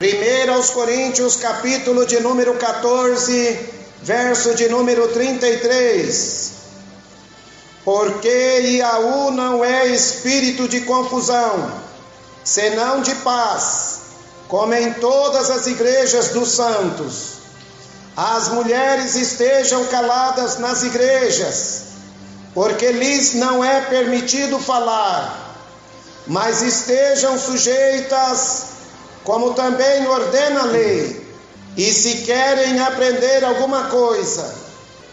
1 aos Coríntios, capítulo de número 14, verso de número 33. Porque Iaú não é espírito de confusão, senão de paz, como em todas as igrejas dos santos. As mulheres estejam caladas nas igrejas, porque lhes não é permitido falar, mas estejam sujeitas, como também ordena a lei. E se querem aprender alguma coisa,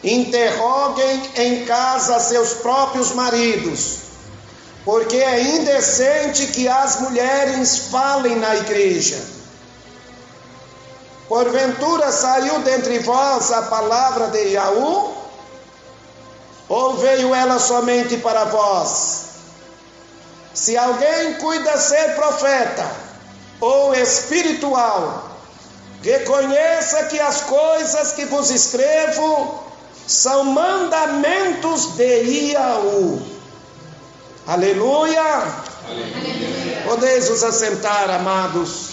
interroguem em casa seus próprios maridos, porque é indecente que as mulheres falem na igreja. Porventura saiu dentre vós a palavra de Iaú? Ou veio ela somente para vós? Se alguém cuida ser profeta ou espiritual, reconheça que as coisas que vos escrevo são mandamentos de Iaú. Aleluia! Aleluia. Podeis vos assentar, amados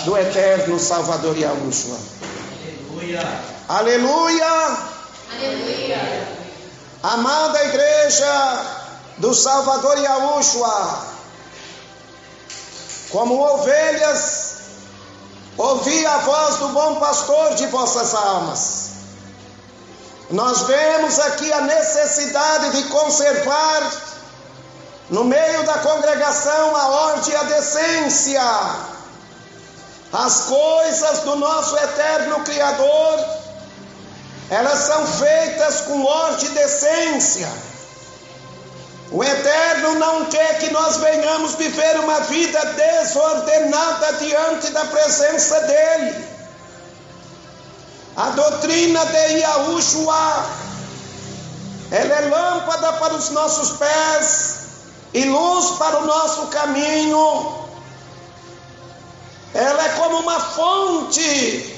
do eterno Salvador Yahushua. Aleluia! Aleluia! Aleluia! Amada igreja do Salvador Yahushua, como ovelhas, ouvi a voz do bom pastor de vossas almas. Nós vemos aqui a necessidade de conservar no meio da congregação a ordem e a decência. As coisas do nosso eterno Criador, elas são feitas com ordem e decência. O Eterno não quer que nós venhamos viver uma vida desordenada diante da presença dEle. A doutrina de Yahushua, ela é lâmpada para os nossos pés e luz para o nosso caminho. Ela é como uma fonte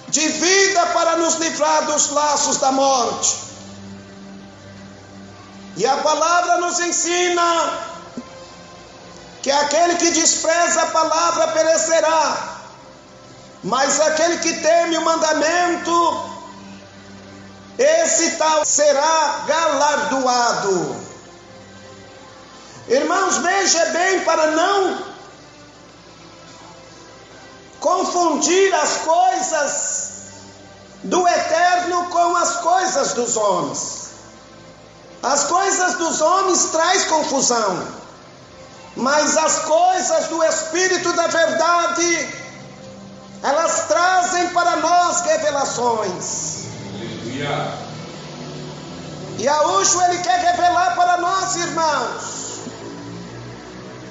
de vida para nos livrar dos laços da morte. E a palavra nos ensina que aquele que despreza a palavra perecerá, mas aquele que teme o mandamento, esse tal será galardoado. Irmãos, veja bem para não confundir as coisas do eterno com as coisas dos homens. As coisas dos homens traz confusão, mas as coisas do Espírito da verdade, elas trazem para nós revelações. Aleluia. E Yahushua, ele quer revelar para nós, irmãos,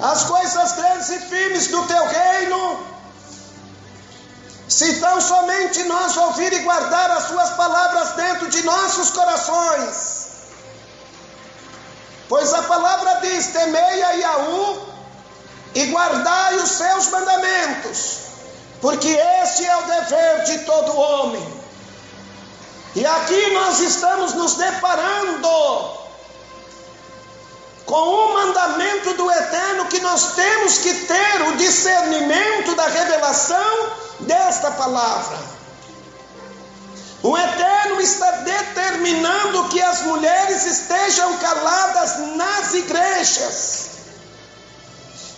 as coisas grandes e firmes do teu reino, se tão somente nós ouvir e guardar as suas palavras dentro de nossos corações. Pois a palavra diz: temei a Iaú e guardai os seus mandamentos, porque este é o dever de todo homem. E aqui nós estamos nos deparando com um mandamento do Eterno, que nós temos que ter o discernimento da revelação desta palavra. O Eterno está determinando que as mulheres estejam caladas nas igrejas.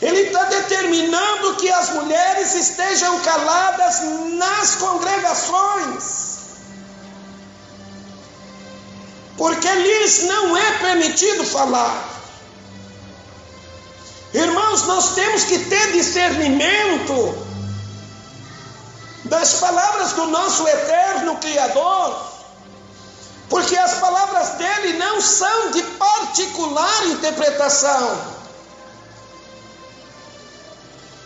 Ele está determinando que as mulheres estejam caladas nas congregações, porque lhes não é permitido falar. Irmãos, nós temos que ter discernimento das palavras do nosso eterno Criador, porque as palavras dele não são de particular interpretação.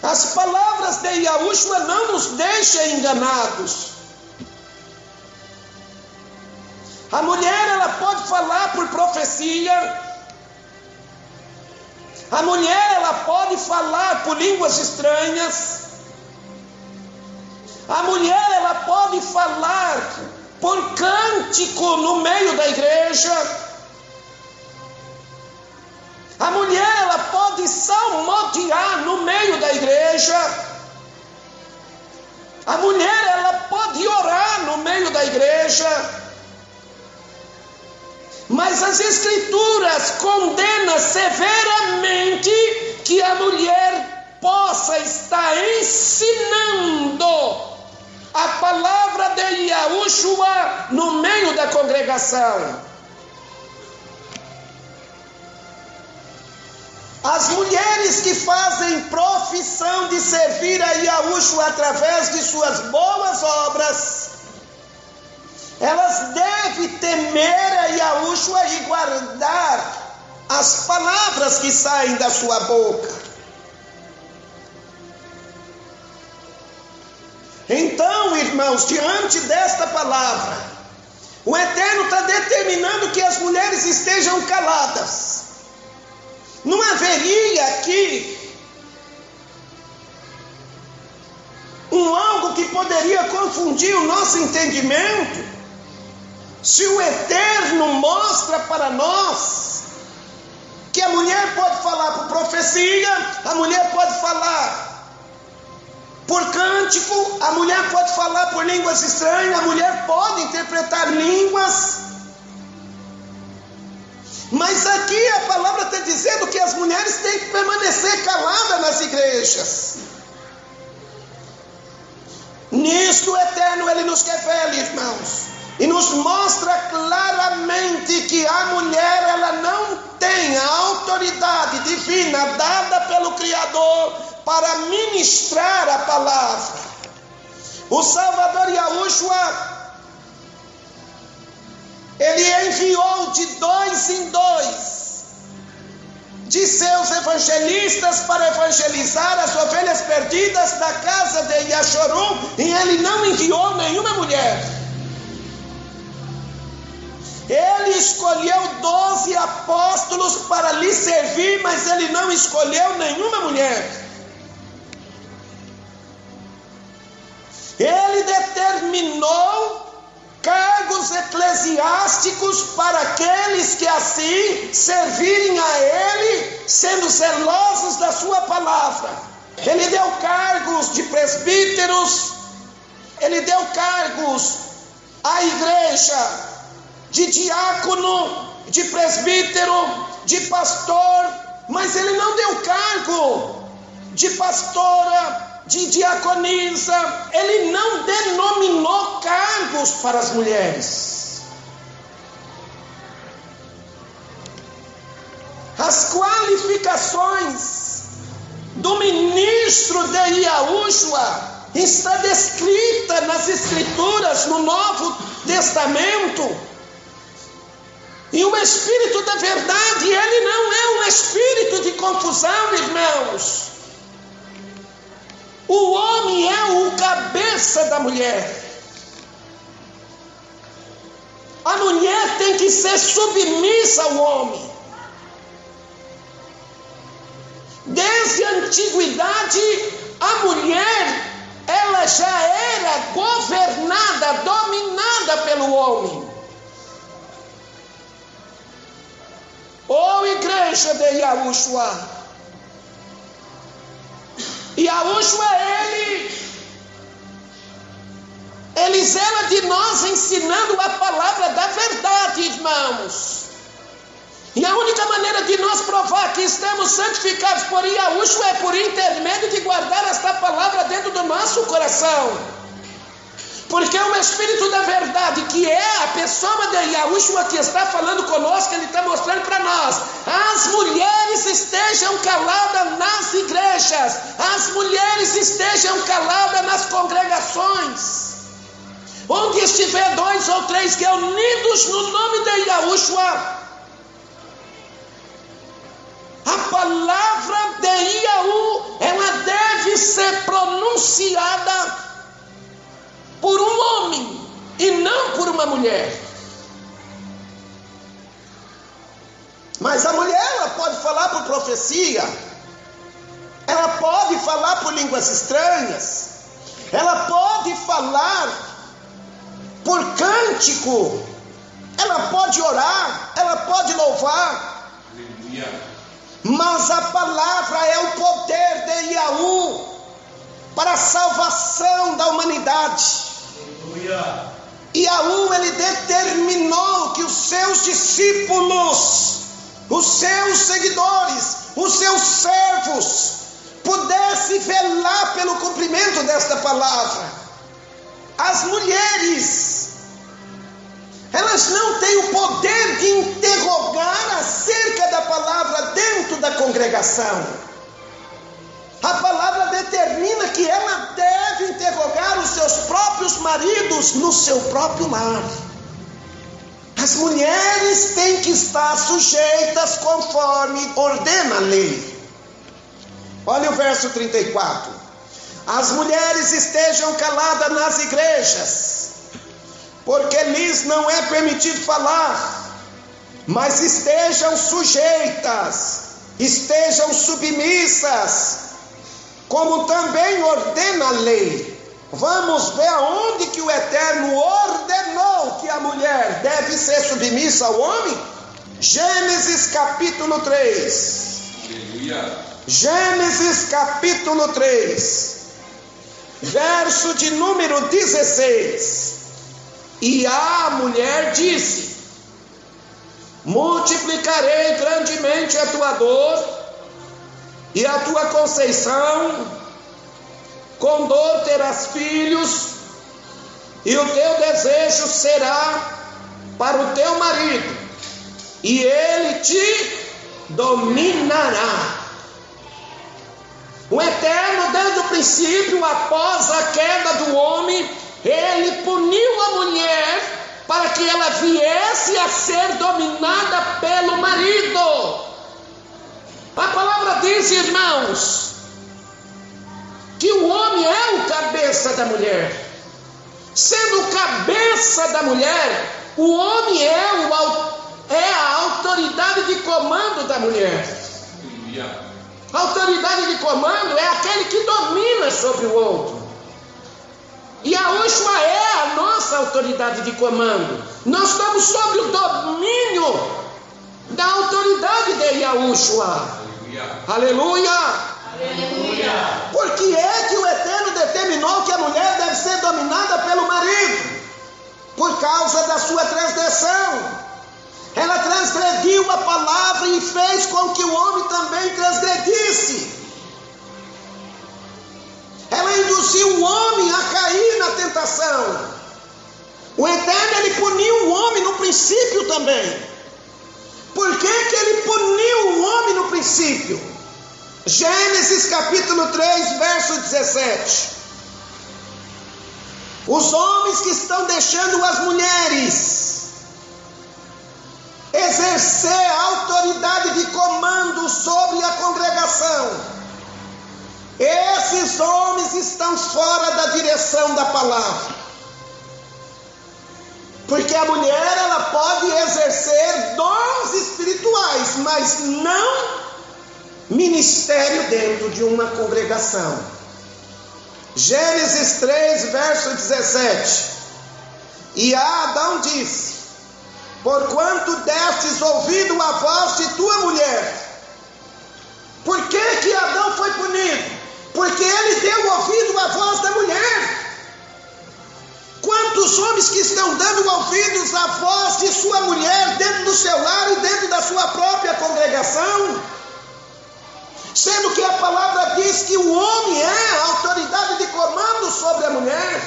As palavras de Yahushua não nos deixam enganados. A mulher, ela pode falar por profecia. A mulher, ela pode falar por línguas estranhas. A mulher, ela pode falar por cântico no meio da igreja. A mulher, ela pode salmodiar no meio da igreja. A mulher, ela pode orar no meio da igreja, mas as Escrituras condenam severamente que a mulher possa estar ensinando a palavra de Yahushua no meio da congregação. As mulheres que fazem profissão de servir a Yahushua através de suas boas obras, elas devem temer a Yahushua e guardar as palavras que saem da sua boca. Então, irmãos, diante desta palavra, o Eterno está determinando que as mulheres estejam caladas. Não haveria aqui algo que poderia confundir o nosso entendimento, se o Eterno mostra para nós que a mulher pode falar por profecia, a mulher pode falar por cântico, a mulher pode falar por línguas estranhas, a mulher pode interpretar línguas. Mas aqui a palavra está dizendo que as mulheres têm que permanecer caladas nas igrejas. Nisto o Eterno, Ele nos revela, irmãos, e nos mostra claramente que a mulher, ela não tem a autoridade divina dada pelo Criador para ministrar a palavra. O Salvador Yahushua, Ele enviou de 2 em 2 de seus evangelistas para evangelizar as ovelhas perdidas da casa de Yashorum, e Ele não enviou nenhuma mulher. Ele escolheu 12 apóstolos para lhe servir, mas Ele não escolheu nenhuma mulher. Ele determinou cargos eclesiásticos para aqueles que assim servirem a Ele, sendo zelosos da sua palavra. Ele deu cargos de presbíteros, Ele deu cargos à igreja de diácono, de presbítero, de pastor, mas Ele não deu cargo de pastora, de diaconisa. Ele não denominou cargos para as mulheres. As qualificações do ministro de Yahushua está descrita nas Escrituras, no Novo Testamento. E o Espírito da verdade, ele não é um espírito de confusão, irmãos. O homem é o cabeça da mulher. A mulher tem que ser submissa ao homem. Desde a antiguidade, a mulher, ela já era governada, dominada pelo homem. Ô igreja de Yahushua, Yahushua, ele zela de nós ensinando a palavra da verdade, irmãos. E a única maneira de nós provar que estamos santificados por Yahushua é por intermédio de guardar esta palavra dentro do nosso coração. Porque o Espírito da verdade, que é a pessoa de Yahushua que está falando conosco, ele está mostrando para nós: as mulheres estejam caladas nas igrejas, as mulheres estejam caladas nas congregações. Onde estiver 2 ou 3 reunidos no nome de Yahushua, a palavra de Yahu, ela deve ser pronunciada por um homem e não por uma mulher. Mas a mulher, ela pode falar por profecia, ela pode falar por línguas estranhas, ela pode falar por cântico, ela pode orar, ela pode louvar. Aleluia. Mas a palavra é o poder de Yahu. para a salvação da humanidade. E ele determinou que os seus discípulos, os seus seguidores, os seus servos, pudessem velar pelo cumprimento desta palavra. As mulheres, elas não têm o poder de interrogar acerca da palavra dentro da congregação. A palavra determina que ela deve interrogar os seus próprios maridos no seu próprio lar. As mulheres têm que estar sujeitas conforme ordena a lei. Olha o verso 34. As mulheres estejam caladas nas igrejas, porque lhes não é permitido falar, mas estejam sujeitas, estejam submissas, como também ordena a lei. Vamos ver aonde que o Eterno ordenou que a mulher deve ser submissa ao homem? Gênesis capítulo 3. Aleluia. Gênesis capítulo 3, verso de número 16. E a mulher disse: multiplicarei grandemente a tua dor e a tua conceição, com dor terás filhos, e o teu desejo será para o teu marido, e ele te dominará. O Eterno, desde o princípio, após a queda do homem, ele puniu a mulher para que ela viesse a ser dominada pelo marido. A palavra diz, irmãos, que o homem é o cabeça da mulher. Sendo o cabeça da mulher, o homem é a autoridade de comando da mulher. A autoridade de comando é aquele que domina sobre o outro. E a Yahushua é a nossa autoridade de comando. Nós estamos sobre o domínio da autoridade de Yahushua. Aleluia. Aleluia. Por que é que o Eterno determinou que a mulher deve ser dominada pelo marido? Por causa da sua transgressão. Ela transgrediu a palavra e fez com que o homem também transgredisse. Ela induziu o homem a cair na tentação. O Eterno, ele puniu o homem no princípio também. Por que ele puniu o homem no princípio? Gênesis capítulo 3, verso 17. Os homens que estão deixando as mulheres exercer a autoridade de comando sobre a congregação, esses homens estão fora da direção da palavra. Porque a mulher, ela pode exercer dons espirituais, mas não ministério dentro de uma congregação. Gênesis 3, verso 17. E Adão disse: porquanto destes ouvido a voz de tua mulher. Por que Adão foi punido? Porque ele deu ouvido à voz da mulher. Quantos homens que estão dando ouvidos à voz de sua mulher dentro do seu lar e dentro da sua própria congregação? Sendo que a palavra diz que o homem é a autoridade de comando sobre a mulher.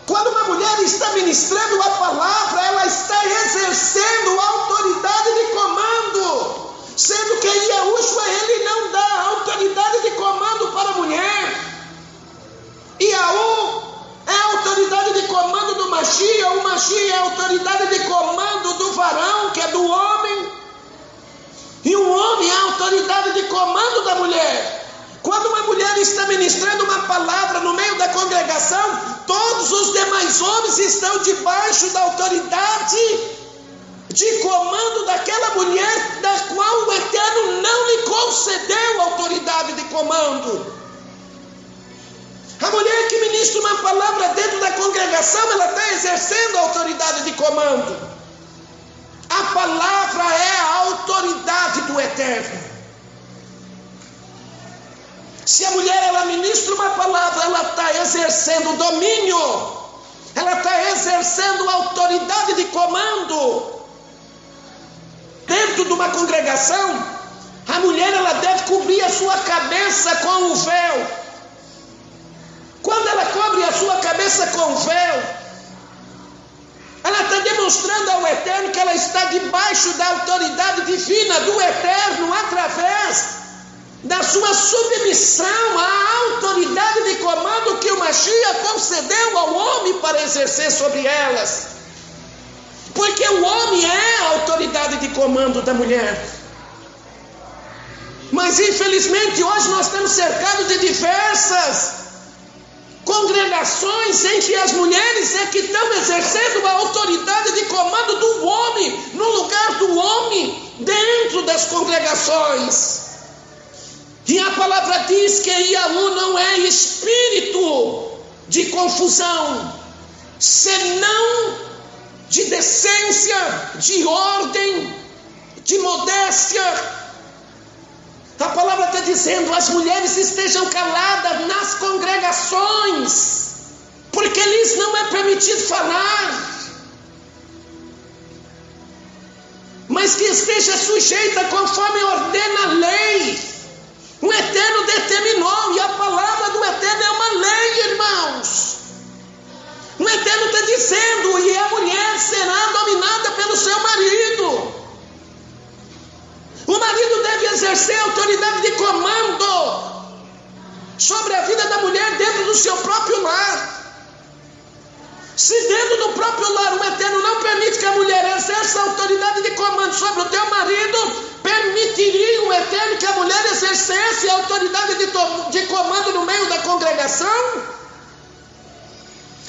Quando uma mulher está ministrando a palavra, ela está exercendo a autoridade de comando. Sendo que Yahushua, ele não dá autoridade de comando para a mulher. Yahu é a autoridade de comando do Mashiach, o Mashiach é a autoridade de comando do varão, que é do homem, e o homem é a autoridade de comando da mulher. Quando uma mulher está ministrando uma palavra no meio da congregação, todos os demais homens estão debaixo da autoridade de comando daquela mulher, da qual o Eterno não lhe concedeu autoridade de comando. A mulher que ministra uma palavra dentro da congregação, ela está exercendo a autoridade de comando. A palavra é a autoridade do Eterno. Se a mulher ela ministra uma palavra, ela está exercendo domínio, ela está exercendo autoridade de comando. Dentro de uma congregação, a mulher ela deve cobrir a sua cabeça com o véu. Quando ela cobre a sua cabeça com o véu, ela está demonstrando ao Eterno que ela está debaixo da autoridade divina do Eterno, através da sua submissão à autoridade de comando que o Mashiach concedeu ao homem para exercer sobre elas. Porque o homem é a autoridade de comando da mulher. Mas infelizmente hoje nós estamos cercados de diversas congregações em que as mulheres é que estão exercendo a autoridade de comando do homem, no lugar do homem, dentro das congregações. E a palavra diz que Yahu não é espírito de confusão, senão de decência, de ordem, de modéstia. A palavra está dizendo: as mulheres estejam caladas nas congregações, porque lhes não é permitido falar, mas que esteja sujeita conforme ordena a lei. O Eterno determinou, e a palavra do Eterno é uma lei, irmãos. O Eterno está dizendo: e a mulher será dominada pelo seu marido. O marido deve exercer autoridade de comando sobre a vida da mulher dentro do seu próprio lar. Se dentro do próprio lar o Eterno não permite que a mulher exerça autoridade de comando sobre o teu marido, permitiria o Eterno que a mulher exercesse a autoridade de comando no meio da congregação?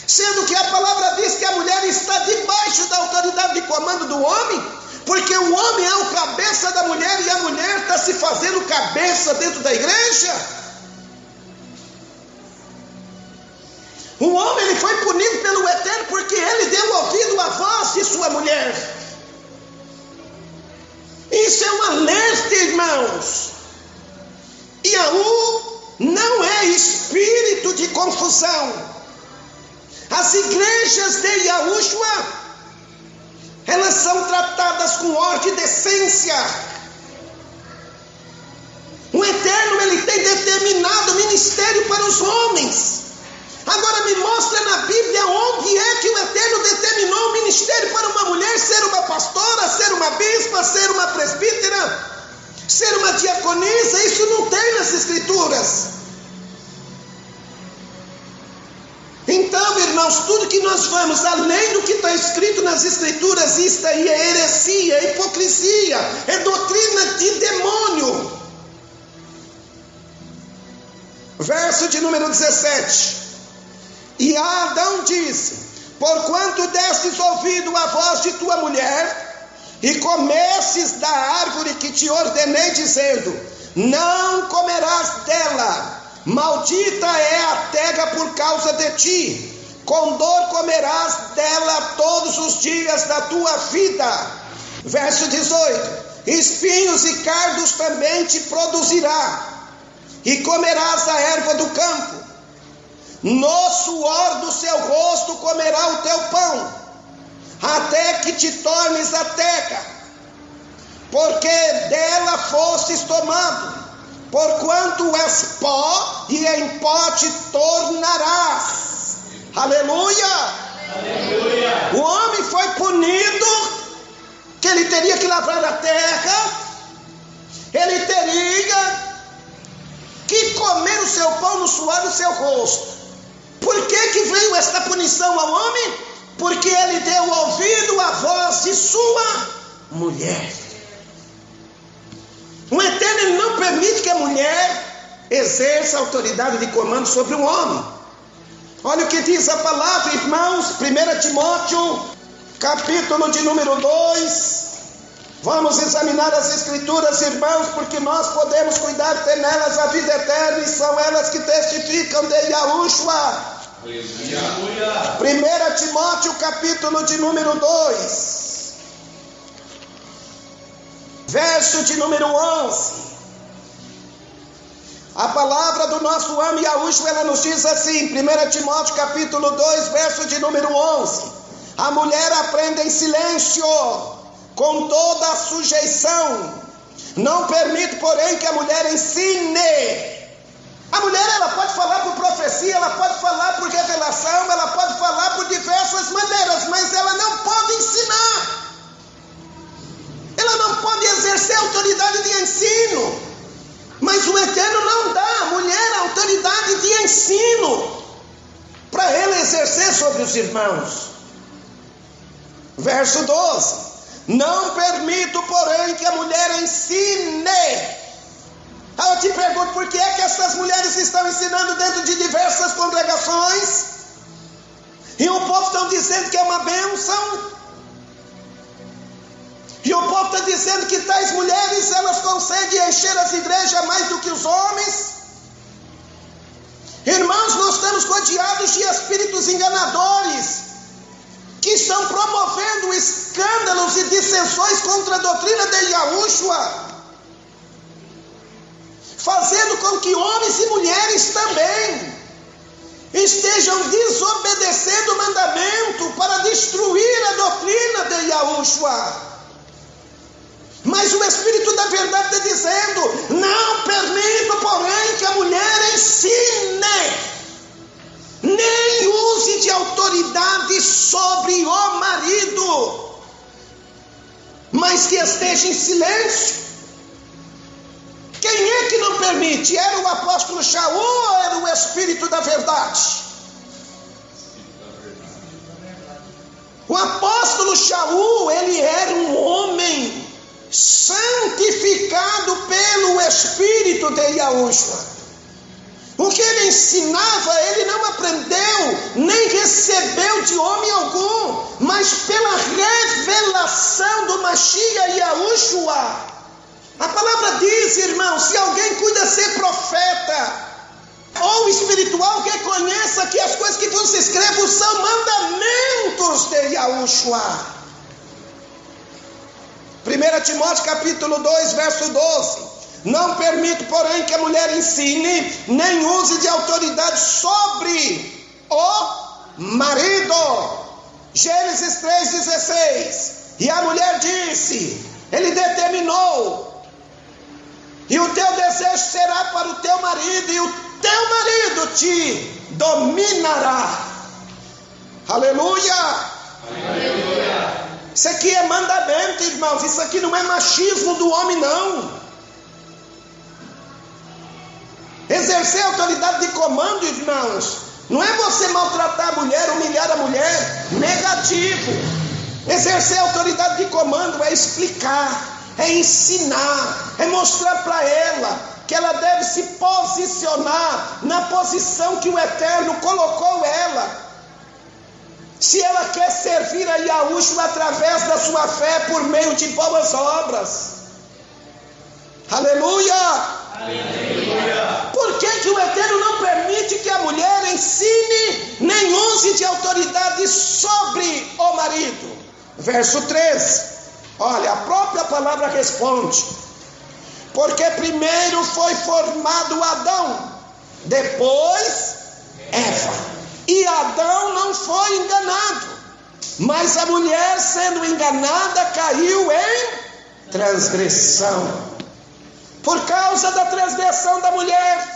Sendo que a palavra diz que a mulher está debaixo da autoridade de comando do homem, porque o homem é o cabeça da mulher e a mulher está se fazendo cabeça dentro da igreja. O homem ele foi punido pelo Eterno porque ele deu ouvido à voz de sua mulher. Isso é um alerta, irmãos. Yahu não é espírito de confusão. As igrejas de Yahushua, elas são tratadas com ordem e decência. O Eterno ele tem determinado ministério para os homens. Agora me mostra na Bíblia onde é que o Eterno determinou o ministério para uma mulher ser uma pastora, ser uma bispa, ser uma presbítera, ser uma diaconisa. Isso não tem nas Escrituras. Então, irmãos, tudo que nós vamos além do que está escrito nas Escrituras, isso aí é heresia, é hipocrisia, é doutrina de demônio. Verso de número 17. E Adão disse: porquanto destes ouvido a voz de tua mulher, e comesses da árvore que te ordenei, dizendo: não comerás dela, maldita é a terra por causa de ti, com dor comerás dela todos os dias da tua vida. Verso 18: espinhos e cardos também te produzirá, e comerás a erva do campo. No suor do seu rosto comerá o teu pão, até que te tornes a terra, porque dela fostes tomado, porquanto és pó, e em pó te tornarás. Aleluia! Aleluia! O homem foi punido, que ele teria que lavrar a terra, ele teria que comer o seu pão no suor do seu rosto. Por que veio esta punição ao homem? Porque ele deu ouvido à voz de sua mulher. O Eterno ele não permite que a mulher exerça a autoridade de comando sobre o homem. Olha o que diz a palavra, irmãos, 1 Timóteo, capítulo de número 2. Vamos examinar as Escrituras, irmãos, porque nós podemos cuidar de nelas a vida eterna, e são elas que testificam de Yahushua. 1 Timóteo, capítulo de número 2, verso de número 11. A palavra do nosso amo Yahushua, ela nos diz assim, 1 Timóteo capítulo 2, verso de número 11. A mulher aprende em silêncio, com toda a sujeição. Não permito, porém, que a mulher ensine. A mulher, ela pode falar por profecia, ela pode falar por revelação, ela pode falar por diversas maneiras, mas ela não pode ensinar. Ela não pode exercer autoridade de ensino. Mas o Eterno não dá à mulher a autoridade de ensino para ela exercer sobre os irmãos. Verso 12. Não permito, porém, que a mulher ensine. Eu te pergunto, por que é que essas mulheres estão ensinando dentro de diversas congregações? E o povo está dizendo que é uma bênção. E o povo está dizendo que tais mulheres, elas conseguem encher as igrejas mais do que os homens. Irmãos, nós estamos rodeados de espíritos enganadores, que estão promovendo escândalos e dissensões contra a doutrina de Yahushua, fazendo com que homens e mulheres também estejam desobedecendo o mandamento para destruir a doutrina de Yahushua. Mas o Espírito da verdade está dizendo: não permito, porém, que a mulher ensine, nem use de autoridade sobre o marido, mas que esteja em silêncio. Quem é que não permite? Era o apóstolo Shaul ou era o Espírito da verdade? O apóstolo Shaul, ele era um homem santificado pelo Espírito de Yahushua. O que ele ensinava, ele não aprendeu, nem recebeu de homem algum, mas pela revelação do Mashiach Yahushua. A palavra diz, irmão, se alguém cuida ser profeta ou espiritual, reconheça que as coisas que vos escrevo são mandamentos de Yahushua. 1 Timóteo capítulo 2, verso 12. Não permito, porém, que a mulher ensine, nem use de autoridade sobre o marido. Gênesis 3,16. E a mulher disse, ele determinou, e o teu desejo será para o teu marido, e o teu marido te dominará. Aleluia! Aleluia! Isso aqui é mandamento, irmãos. Isso aqui não é machismo do homem, não. Exercer autoridade de comando, irmãos, não é você maltratar a mulher, humilhar a mulher. Negativo. Exercer autoridade de comando é explicar, é ensinar, é mostrar para ela que ela deve se posicionar na posição que o Eterno colocou ela. Se ela quer servir a Yahushua através da sua fé por meio de boas obras. Aleluia! Aleluia! Por que o Eterno não permite que a mulher ensine, nem use de autoridade sobre o marido? Verso 13. Olha, a própria palavra responde: porque primeiro foi formado Adão, depois Eva. E Adão não foi enganado, mas a mulher, sendo enganada, caiu em transgressão. Por causa da transgressão da mulher,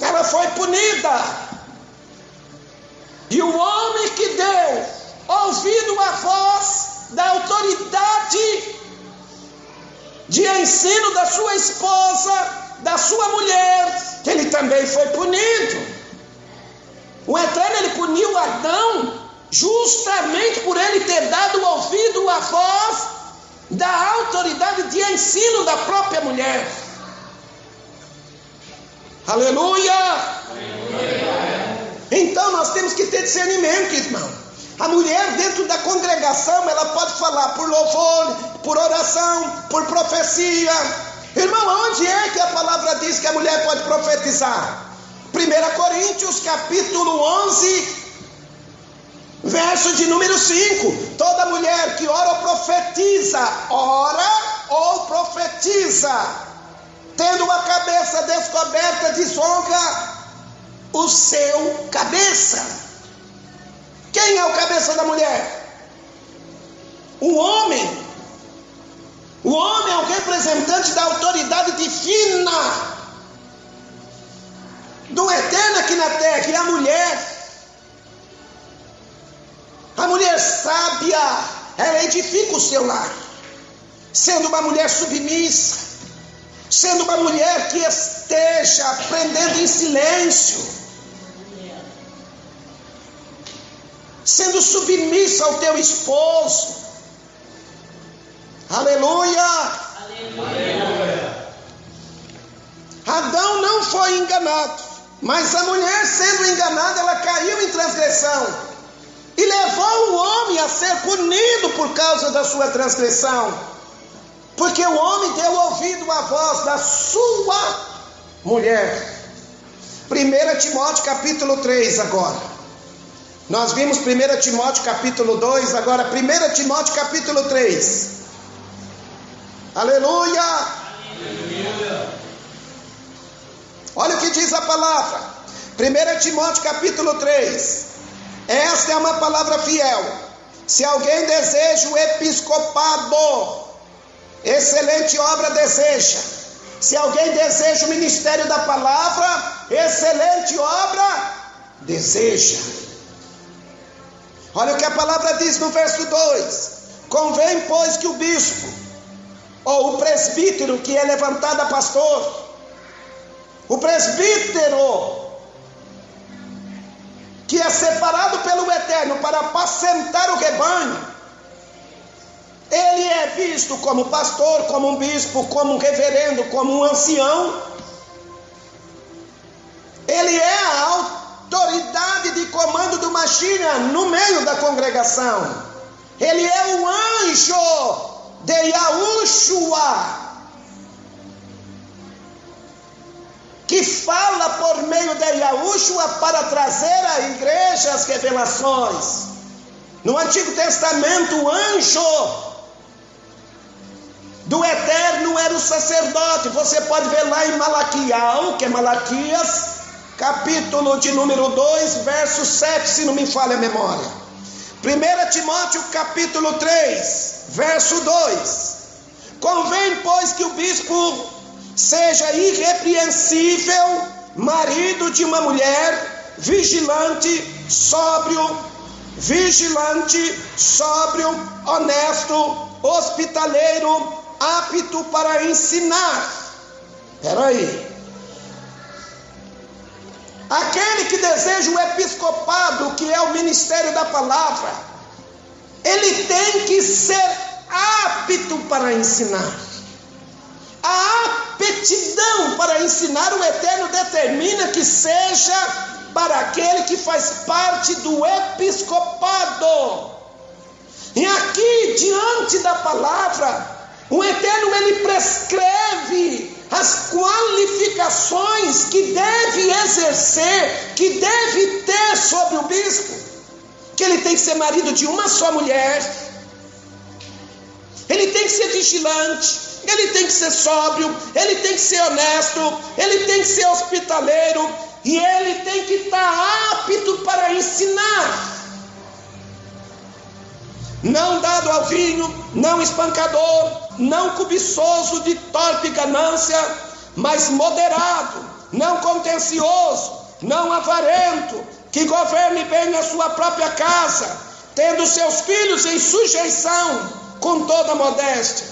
ela foi punida. E o homem que deu ouvido à voz da autoridade de ensino da sua esposa, da sua mulher, ele também foi punido. O Eterno, ele puniu Adão justamente por ele ter dado ouvido à voz da autoridade de ensino da própria mulher. Aleluia! Aleluia! Então nós temos que ter discernimento, irmão. A mulher dentro da congregação, ela pode falar por louvor, por oração, por profecia. Irmão, onde é que a palavra diz que a mulher pode profetizar? 1 Coríntios capítulo 11, verso de número 5. Toda mulher que ora ou profetiza, tendo a cabeça descoberta, desonra o seu cabeça. Quem é o cabeça da mulher? O homem. O homem é o representante da autoridade divina do eterno aqui na terra. E a mulher sábia, ela edifica o seu lar, sendo uma mulher submissa, sendo uma mulher que esteja aprendendo em silêncio, sendo submissa ao teu esposo. Aleluia! Aleluia! Adão não foi enganado, mas a mulher, sendo enganada, ela caiu em transgressão e levou o homem a ser punido por causa da sua transgressão, porque o homem deu ouvido à voz da sua mulher. 1 Timóteo capítulo 3 agora. Nós vimos 1 Timóteo capítulo 2, agora 1 Timóteo capítulo 3. Aleluia! Aleluia! Olha o que diz a palavra. 1 Timóteo capítulo 3. Esta é uma palavra fiel. Se alguém deseja o episcopado, excelente obra deseja. Se alguém deseja o ministério da palavra, excelente obra deseja. Olha o que a palavra diz no verso 2. Convém, pois, que o bispo, ou o presbítero que é levantado a pastor, o presbítero que é separado pelo Eterno para apacentar o rebanho, ele é visto como pastor, como um bispo, como um reverendo, como um ancião. Ele é a autoridade de comando do Mashiach no meio da congregação. Ele é o anjo de Yahushua, que fala por meio de Yahushua para trazer à igreja as revelações. No Antigo Testamento, o anjo do Eterno era o sacerdote. Você pode ver lá em Malaquias, que é Malaquias, capítulo de número 2, verso 7, se não me falha a memória. 1 Timóteo capítulo 3, verso 2. Convém, pois, que o bispo seja irrepreensível, marido de uma mulher, vigilante, sóbrio, honesto, hospitaleiro, apto para ensinar. Espera aí. Aquele que deseja o episcopado, que é o ministério da palavra, ele tem que ser apto para ensinar. A aptidão para ensinar, o Eterno determina que seja para aquele que faz parte do episcopado. E aqui, diante da palavra, o Eterno, ele prescreve as qualificações que deve exercer, que deve ter sobre o bispo. Que ele tem que ser marido de uma só mulher, ele tem que ser vigilante, ele tem que ser sóbrio, ele tem que ser honesto, ele tem que ser hospitaleiro, e ele tem que estar apto para ensinar. Não dado ao vinho, não espancador, não cobiçoso de torpe ganância, mas moderado, não contencioso, não avarento, que governe bem a sua própria casa, tendo seus filhos em sujeição com toda modéstia.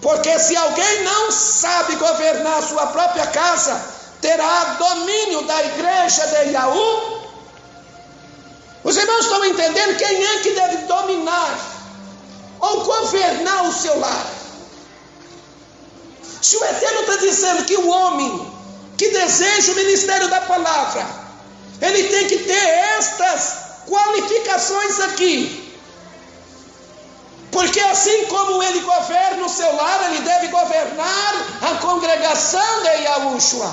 Porque se alguém não sabe governar a sua própria casa, terá domínio da igreja de Yahu. Os irmãos estão entendendo quem é que deve dominar ou governar o seu lar? Se o Eterno está dizendo que o homem que deseja o ministério da palavra, ele tem que ter estas qualificações aqui. Porque assim como ele governa o seu lar, ele deve governar a congregação de Yahushua.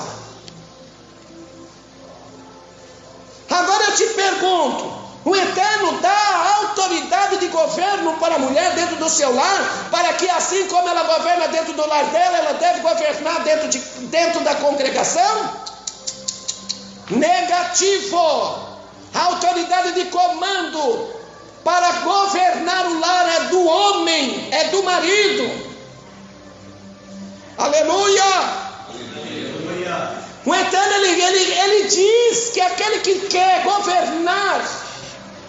Agora eu te pergunto, o Eterno dá a autoridade de governo para a mulher dentro do seu lar, para que assim como ela governa dentro do lar dela, ela deve governar dentro da congregação? Negativo. A autoridade de comando para governar o lar é do homem, é do marido. Aleluia! Aleluia. O Eterno, ele diz que aquele que quer governar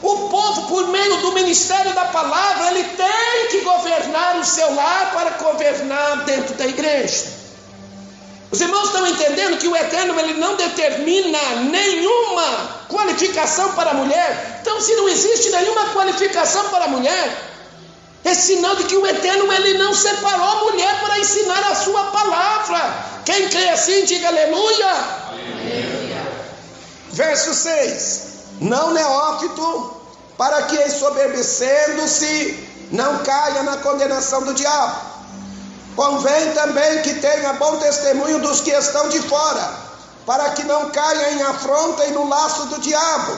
o povo por meio do ministério da palavra, ele tem que governar o seu lar para governar dentro da igreja. Os irmãos estão entendendo que o Eterno, ele não determina nenhuma qualificação para a mulher. Então, se não existe nenhuma qualificação para a mulher, é sinal de que o Eterno, ele não separou a mulher para ensinar a sua palavra. Quem crê assim, diga aleluia. Aleluia. Verso 6. Não neófito, para que ensoberbecendo-se não caia na condenação do diabo. Convém também que tenha bom testemunho dos que estão de fora, para que não caia em afronta e no laço do diabo.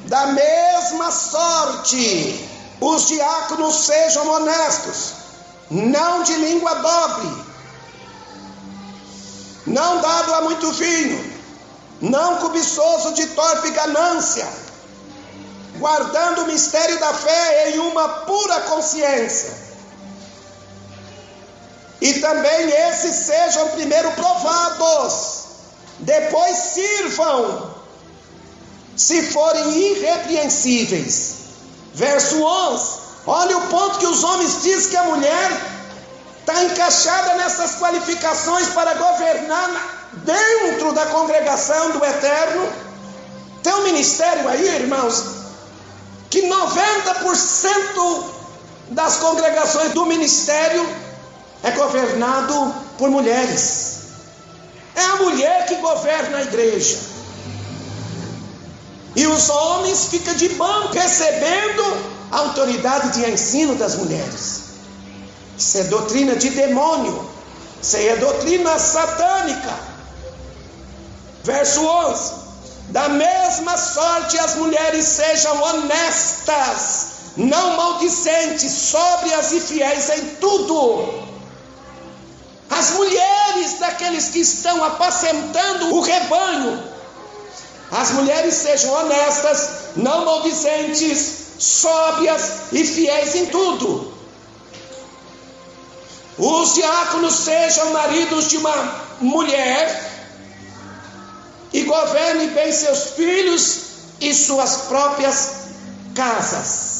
Da mesma sorte, os diáconos sejam honestos, não de língua dobre, não dado a muito vinho, não cobiçoso de torpe ganância, guardando o mistério da fé em uma pura consciência. E também esses sejam primeiro provados, depois sirvam, se forem irrepreensíveis. Verso 11, olha o ponto que os homens dizem que a mulher está encaixada nessas qualificações para governar dentro da congregação do Eterno. Tem um ministério aí, irmãos, que 90% das congregações do ministério é governado por mulheres. É a mulher que governa a igreja. E os homens ficam de banco recebendo a autoridade de ensino das mulheres. Isso é doutrina de demônio. Isso aí é doutrina satânica. Verso 11. Da mesma sorte as mulheres sejam honestas, não maldicentes, sóbrias e fiéis em tudo. As mulheres daqueles que estão apacentando o rebanho, as mulheres sejam honestas, não maldicentes, sóbrias e fiéis em tudo. Os diáconos sejam maridos de uma mulher e governem bem seus filhos e suas próprias casas.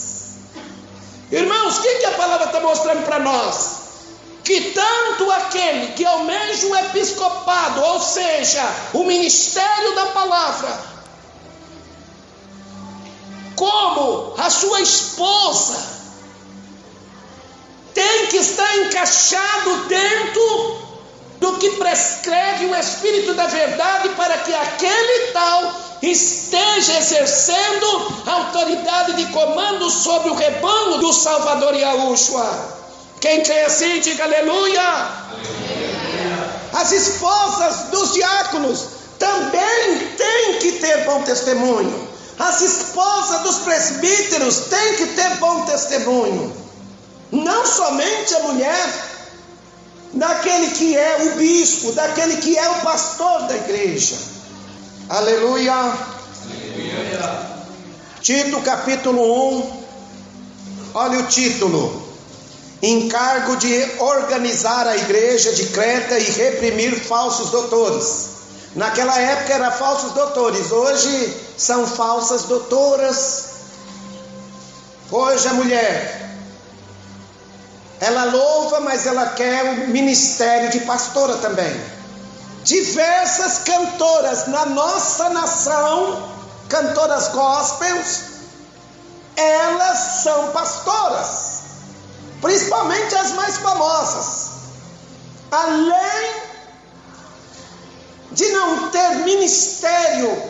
Irmãos, o que a palavra está mostrando para nós? Que tanto aquele que almeja o episcopado, ou seja, o ministério da palavra, como a sua esposa, tem que estar encaixado dentro do que prescreve o Espírito da verdade, para que aquele tal esteja exercendo a autoridade de comando sobre o rebanho do Salvador Yahushua. Quem crê assim, diga aleluia. Aleluia. As esposas dos diáconos também têm que ter bom testemunho. As esposas dos presbíteros têm que ter bom testemunho. Não somente a mulher daquele que é o bispo, daquele que é o pastor da igreja. Aleluia. Aleluia. Tito capítulo 1. Olha o título: encargo de organizar a igreja de Creta e reprimir falsos doutores. Naquela época eram falsos doutores, hoje são falsas doutoras. Hoje a mulher, ela louva, mas ela quer o ministério de pastora também. Diversas cantoras na nossa nação, cantoras gospels, elas são pastoras, principalmente as mais famosas. Além de não ter ministério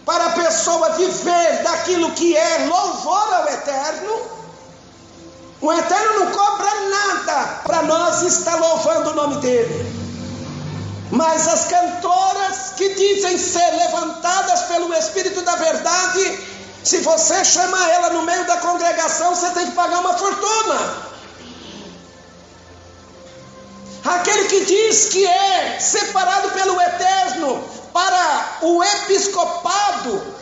para a pessoa viver daquilo que é louvor ao Eterno, o Eterno não cobra nada para nós estar louvando o nome dele. Mas as cantoras que dizem ser levantadas pelo Espírito da verdade, Se você chamar ela no meio da congregação, você tem que pagar uma fortuna. Aquele que diz que é separado pelo Eterno para o episcopado,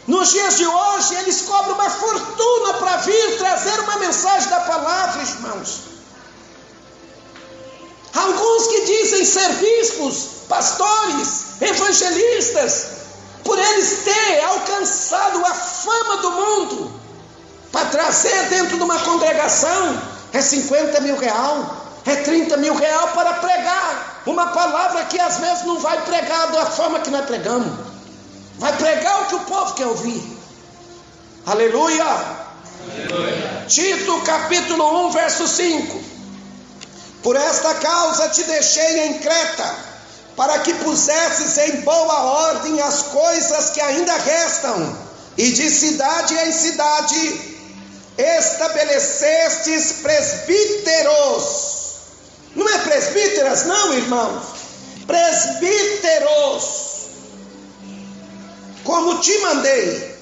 nos dias de hoje, eles cobram uma fortuna para vir trazer uma mensagem da palavra, irmãos. Alguns que dizem ser bispos, pastores, evangelistas, por eles ter alcançado a fama do mundo, para trazer dentro de uma congregação, é 50 mil reais, é 30 mil reais para pregar uma palavra que às vezes não vai pregar da forma que nós pregamos, vai pregar o que o povo quer ouvir. Aleluia! Aleluia. Tito capítulo 1 verso 5: por esta causa te deixei em Creta, para que pusesses em boa ordem as coisas que ainda restam, e de cidade em cidade estabelecestes presbíteros. Não é presbíteras não, irmãos, presbíteros, como te mandei,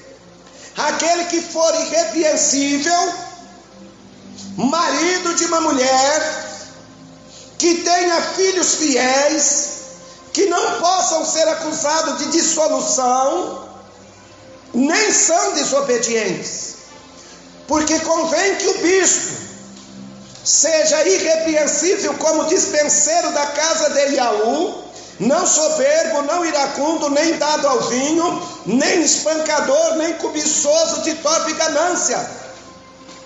aquele que for irrepreensível, marido de uma mulher, que tenha filhos fiéis, que não possam ser acusados de dissolução, nem são desobedientes, porque convém que o bispo seja irrepreensível como dispenseiro da casa de Iaú, não soberbo, não iracundo, nem dado ao vinho, nem espancador, nem cobiçoso de torpe ganância,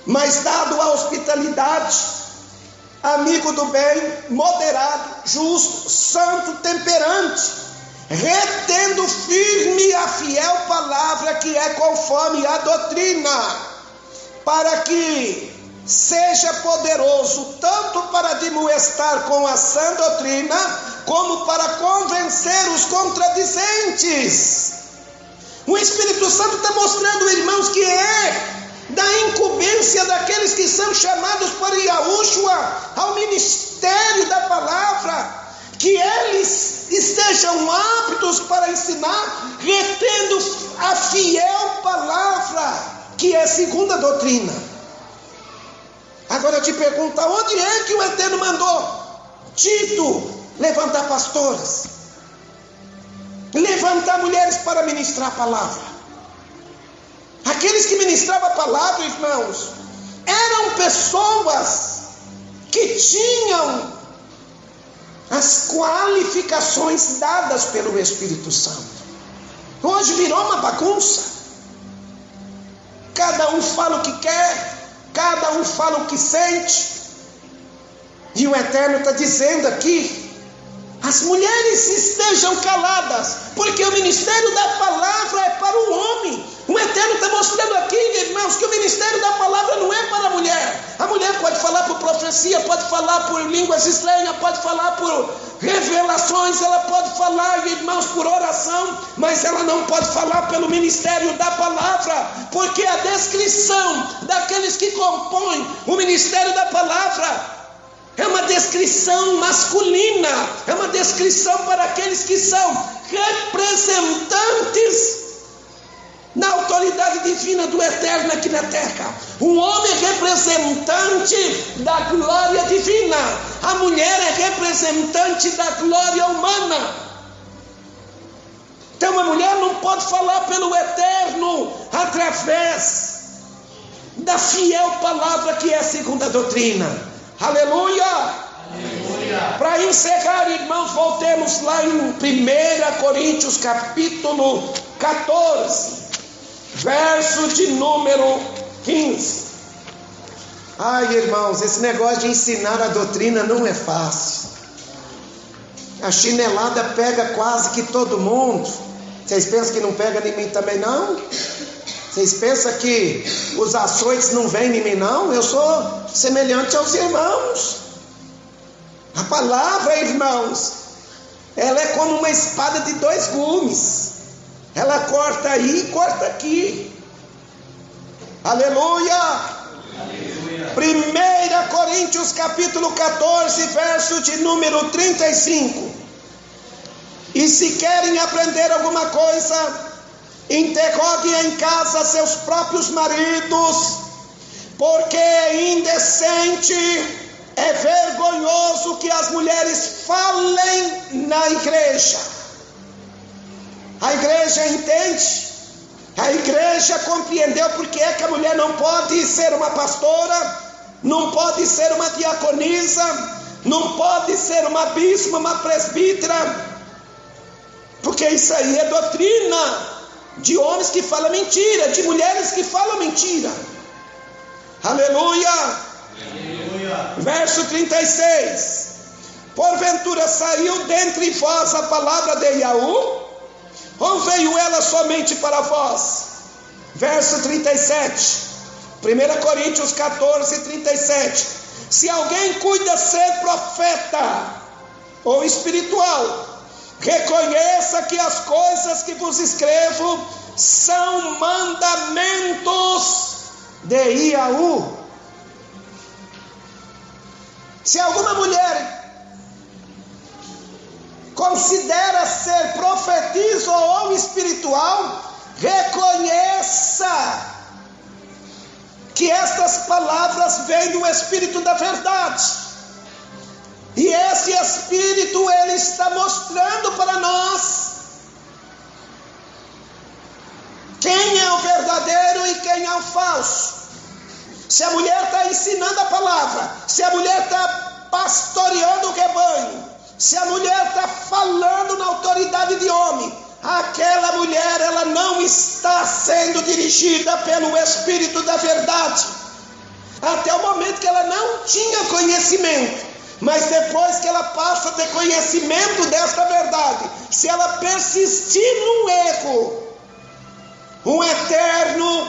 mas dado à hospitalidade, amigo do bem, moderado, justo, santo, temperante, retendo firme a fiel palavra que é conforme a doutrina, para que seja poderoso tanto para admoestar com a sã doutrina, como para convencer os contradizentes. O Espírito Santo está mostrando, irmãos, que é da incumbência daqueles que são chamados por Yahushua ao ministério da palavra, que eles estejam aptos para ensinar, retendo a fiel palavra, que é segundo a doutrina. Agora eu te pergunto, onde é que o Eterno mandou Tito levantar pastoras, levantar mulheres para ministrar a palavra? Aqueles que ministravam a palavra, irmãos, eram pessoas que tinham as qualificações dadas pelo Espírito Santo. Hoje virou uma bagunça, cada um fala o que quer, cada um fala o que sente, e o Eterno está dizendo aqui: as mulheres estejam caladas, porque o ministério da palavra é para o homem. O Eterno está mostrando aqui, irmãos, que o ministério da palavra não é para a mulher. A mulher pode falar por profecia, pode falar por línguas estranhas, pode falar por revelações, ela pode falar, irmãos, por oração, mas ela não pode falar pelo ministério da palavra, porque a descrição daqueles que compõem o ministério da palavra é uma descrição masculina, é uma descrição para aqueles que são representantes na autoridade divina do Eterno aqui na terra. Um homem é representante da glória divina, a mulher é representante da glória humana. Então a mulher não pode falar pelo Eterno através da fiel palavra que é segundo a doutrina. Aleluia! Aleluia. Para encerrar, irmãos, voltemos lá em 1 Coríntios capítulo 14, verso de número 15. Ai, irmãos, esse negócio de ensinar a doutrina não é fácil. A chinelada pega quase que todo mundo. Vocês pensam que não pega em mim também não? Vocês pensam que os açoites não vêm em mim não? Eu sou semelhante aos irmãos. A palavra, irmãos, ela é como uma espada de 2 gumes. Ela corta aí e corta aqui. Aleluia! Aleluia. 1 Coríntios capítulo 14, verso de número 35. E se querem aprender alguma coisa, interroguem em casa seus próprios maridos, porque é indecente, é vergonhoso que as mulheres falem na igreja. A igreja entende, a igreja compreendeu porque é que a mulher não pode ser uma pastora, não pode ser uma diaconisa, não pode ser uma bispa, uma presbítera, porque isso aí é doutrina de homens que falam mentira, de mulheres que falam mentira. Aleluia. Aleluia. Verso 36. Porventura saiu dentre vós a palavra de Yahu, ou veio ela somente para vós? Verso 37. 1 Coríntios 14, 37. Se alguém cuida ser profeta ou espiritual, reconheça que as coisas que vos escrevo são mandamentos de Yahu. Se alguma mulher considera ser profetisa ou espiritual, reconheça que estas palavras vêm do Espírito da verdade. E esse Espírito, ele está mostrando para nós quem é o verdadeiro e quem é o falso. Se a mulher está ensinando a palavra, se a mulher está pastoreando o rebanho, se a mulher está falando na autoridade de homem, aquela mulher, ela não está sendo dirigida pelo Espírito da verdade. Até o momento que ela não tinha conhecimento, mas depois que ela passa a ter conhecimento desta verdade, se ela persistir no erro, o Eterno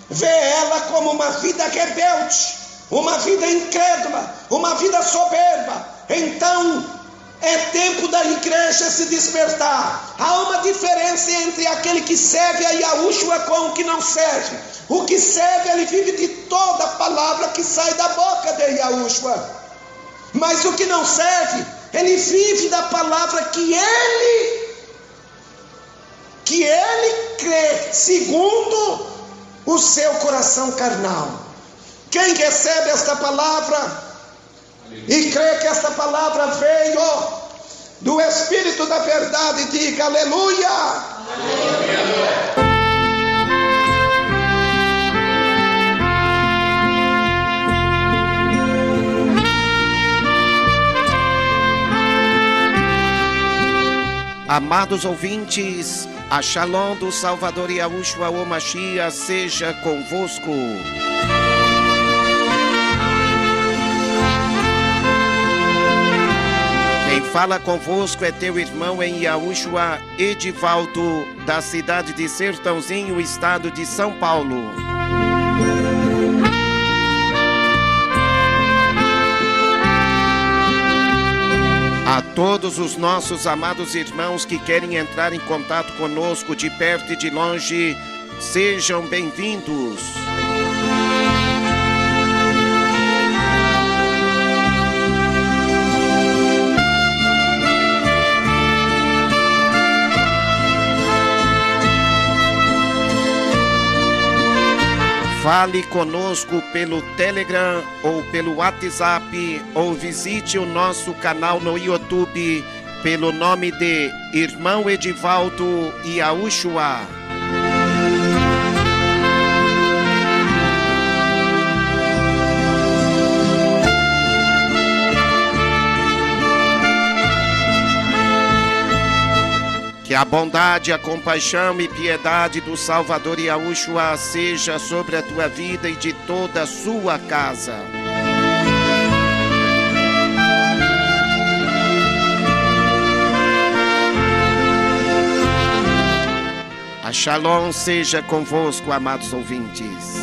vê ela como uma vida rebelde, uma vida incrédula, uma vida soberba. Então é tempo da igreja se despertar. Há uma diferença entre aquele que serve a Yahushua com o que não serve. O que serve, ele vive de toda a palavra que sai da boca de Yahushua. Mas o que não serve, ele vive da palavra que ele crê, segundo o seu coração carnal. Quem recebe esta palavra e crê que esta palavra veio do Espírito da verdade, diga aleluia. Aleluia. Amados ouvintes, a Shalom do Salvador Yahushua o Mashiach seja convosco. Quem fala convosco é teu irmão em Yahushua, Edivaldo, da cidade de Sertãozinho, estado de São Paulo. A todos os nossos amados irmãos que querem entrar em contato conosco de perto e de longe, sejam bem-vindos. Fale conosco pelo Telegram ou pelo WhatsApp, ou visite o nosso canal no YouTube pelo nome de Irmão Edivaldo Yahushua. Que a bondade, a compaixão e piedade do Salvador Yahushua seja sobre a tua vida e de toda a sua casa. A Shalom seja convosco, amados ouvintes.